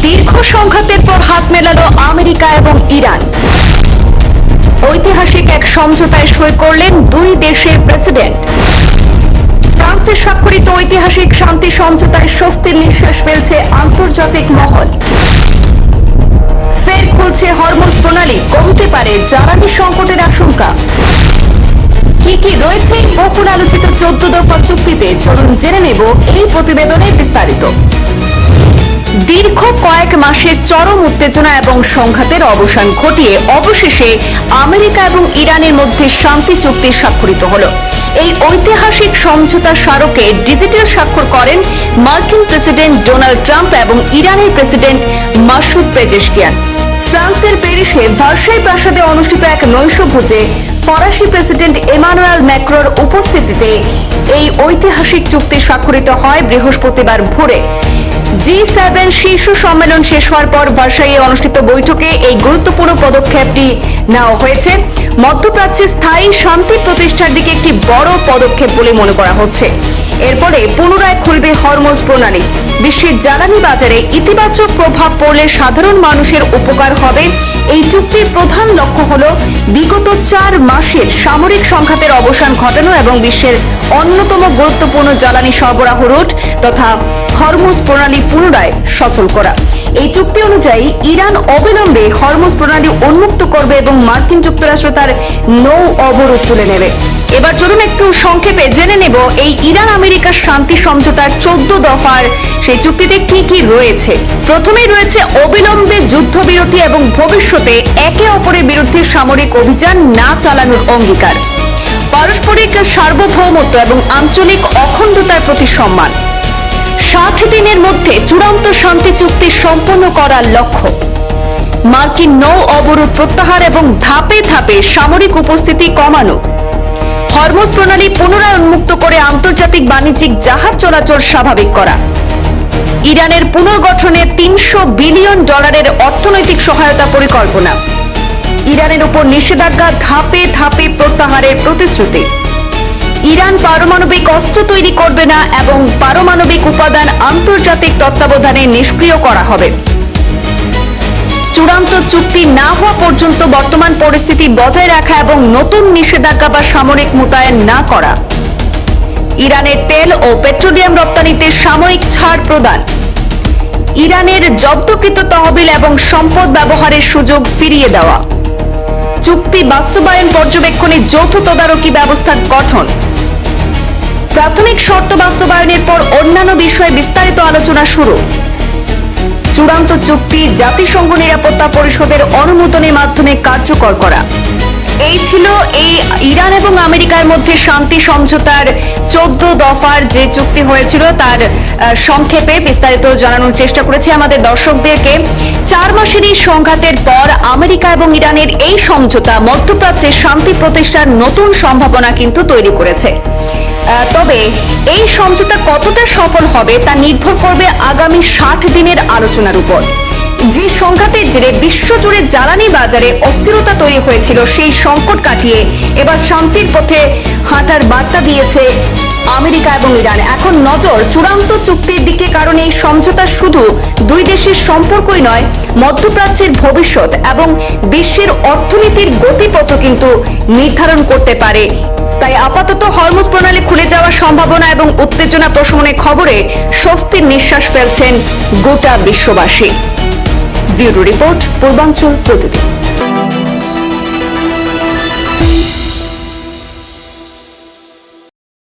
দীর্ঘ সংঘাতের পর হাত মেলালো আমেরিকা এবং ইরান। ঐতিহাসিক এক সমঝোতায় সই করলেন দুই দেশের প্রেসিডেন্ট। ফ্রান্সের স্বাক্ষরিত ঐতিহাসিক শান্তি সমঝোতায় স্বস্তির নিঃশ্বাস ফেলছে আন্তর্জাতিক মহল। ফের খুলছে হরমুজ প্রণালী, কমতে পারে জ্বালানি সংকটের আশঙ্কা। কি কি রয়েছে বহুল আলোচিত 14 দফা চুক্তিতে, চলুন জেনে নেব এই প্রতিবেদনে বিস্তারিত। দীর্ঘ কয়েক মাসের চরম উত্তেজনা এবং সংঘাতের অবসান ঘটিয়ে অবশেষে আমেরিকা এবং ইরানের মধ্যে শান্তি চুক্তি স্বাক্ষরিত হলো। এই ঐতিহাসিক সমঝোতা স্মারকে ডিজিটাল স্বাক্ষর করেন মার্কিন প্রেসিডেন্ট ডোনাল্ড ট্রাম্প এবং ইরানের প্রেসিডেন্ট মাসুদ পেজেশকিয়ান। ফ্রান্সের প্যারিসে ভার্সাই প্রাসাদে অনুষ্ঠিত এক নৈশভোজে ফরাসি প্রেসিডেন্ট এমানুয়েল ম্যাক্রোর উপস্থিতিতে এই ঐতিহাসিক চুক্তি স্বাক্ষরিত হয় বৃহস্পতিবার ভোরে। G7 শীর্ষ সম্মেলন শেষ হওয়ার পর ভার্সাইয়ে অনুষ্ঠিত বৈঠকে এই গুরুত্বপূর্ণ পদক্ষেপটি নেওয়া হয়েছে। মধ্যপ্রাচ্যে স্থায়ী শান্তি প্রতিষ্ঠার দিকে একটি বড় পদক্ষেপ বলে মনে করা হচ্ছে। এরপরে পুনরায় খুলবে হরমুজ প্রণালী। বিশ্বের জ্বালানি বাজারে ইতিবাচক প্রভাব পড়লে সাধারণ মানুষের উপকার হবে। এই চুক্তির প্রধান লক্ষ্য হল বিগত 4 মাসের সামরিক সংঘাতের অবসান ঘটানো এবং বিশ্বের অন্যতম গুরুত্বপূর্ণ জ্বালানি সরবরাহ রুট তথা হরমুজ প্রণালী পুনরায় সচল করা। এই চুক্তি অনুযায়ী ইরান অবিলম্বে হরমুজ প্রণালী উন্মুক্ত করবে এবং মার্কিন যুক্তরাষ্ট্র তার নৌ অবরোধ তুলে নেবে। এবার চলুন একটু সংক্ষেপে জেনে নেব এই ইরান আমেরিকা শান্তি সমঝোতার 14 দফার সেই চুক্তিতে কি কি রয়েছে। প্রথমেই রয়েছে অবিলম্বে যুদ্ধবিরতি এবং ভবিষ্যতে একে অপরের বিরুদ্ধে সামরিক অভিযান না চালানোর অঙ্গীকার। পারস্পরিক সার্বভৌমত্ব এবং আঞ্চলিক অখণ্ডতার প্রতি সম্মান। 60 দিনের মধ্যে চূড়ান্ত শান্তি চুক্তি সম্পন্ন করার লক্ষ্য। মার্কিন নৌ অবরোধ প্রত্যাহার এবং ধাপে ধাপে সামরিক উপস্থিতি কমানো। হরমুজ প্রণালী পুনরায় উন্মুক্ত করে আন্তর্জাতিক বাণিজ্যিক জাহাজ চলাচল স্বাভাবিক করা। ইরানের পুনর্গঠনে $300 বিলিয়ন অর্থনৈতিক সহায়তা পরিকল্পনা। ইরানের উপর নিষেধাজ্ঞা ধাপে ধাপে প্রত্যাহারের প্রতিশ্রুতি। ইরান পারমাণবিক অস্ত্র তৈরি করবে না এবং পারমাণবিক উপাদান আন্তর্জাতিক তত্ত্বাবধানে নিষ্ক্রিয় করা হবে। চূড়ান্ত চুক্তি না হওয়া পর্যন্ত বর্তমান পরিস্থিতি বজায় রাখা এবং নতুন নিষেধাজ্ঞা বা সামরিক মোতায়েন না করা। ইরানের তেল ও পেট্রোলিয়াম রপ্তানিতে সাময়িক ছাড় প্রদান। ইরানের জব্দকৃত তহবিল এবং সম্পদ ব্যবহারের সুযোগ ফিরিয়ে দেওয়া। চুক্তি বাস্তবায়ন পর্যবেক্ষণে যৌথ তদারকি ব্যবস্থা গঠন। প্রাথমিক শর্ত বাস্তবায়নের পর অন্যান্য বিষয়ে বিস্তারিত আলোচনা শুরু। চূড়ান্ত চুক্তি জাতিসংঘ নিরাপত্তা পরিষদের অনুমোদনের মাধ্যমে কার্যকর করা। এই ছিল এই ইরান এবং আমেরিকার মধ্যে শান্তি সমঝোতার 14 দফার যে চুক্তি হয়েছিল তার সংক্ষেপে বিস্তারিত জানানোর চেষ্টা করেছি আমাদের দর্শকদেরকে। 4 মাসের এই সংঘাতের পর আমেরিকা এবং ইরানের এই সমঝোতা মধ্যপ্রাচ্যে শান্তি প্রতিষ্ঠার নতুন সম্ভাবনা কিন্তু তৈরি করেছে। তবে এই সমঝোতা কতটা সফল হবে তা নির্ভর করবে আগামী 60 দিনের আলোচনার উপর। যে সংঘাতের জেরে বিশ্বজুড়ে জ্বালানি বাজারে অস্থিরতা তৈরি হয়েছিল সেই সংকট কাটিয়ে এবার শান্তির পথে হাঁটার বার্তা দিয়েছে আমেরিকা এবং ইরান। এখন নজর চূড়ান্ত চুক্তির দিকে, কারণ এই সমঝোতা শুধু দুই দেশের সম্পর্কই নয়, মধ্যপ্রাচ্যের ভবিষ্যৎ এবং বিশ্বের অর্থনীতির গতিপথ কিন্তু নির্ধারণ করতে পারে। তাই আপাতত হরমুজ প্রণালী খুলে যাওয়ার সম্ভাবনা এবং উত্তেজনা প্রশমনের খবরে স্বস্তির নিঃশ্বাস ফেলছেন গোটা বিশ্ববাসী। ব্যুরো রিপোর্ট, পূর্বাঞ্চল প্রতিদিন।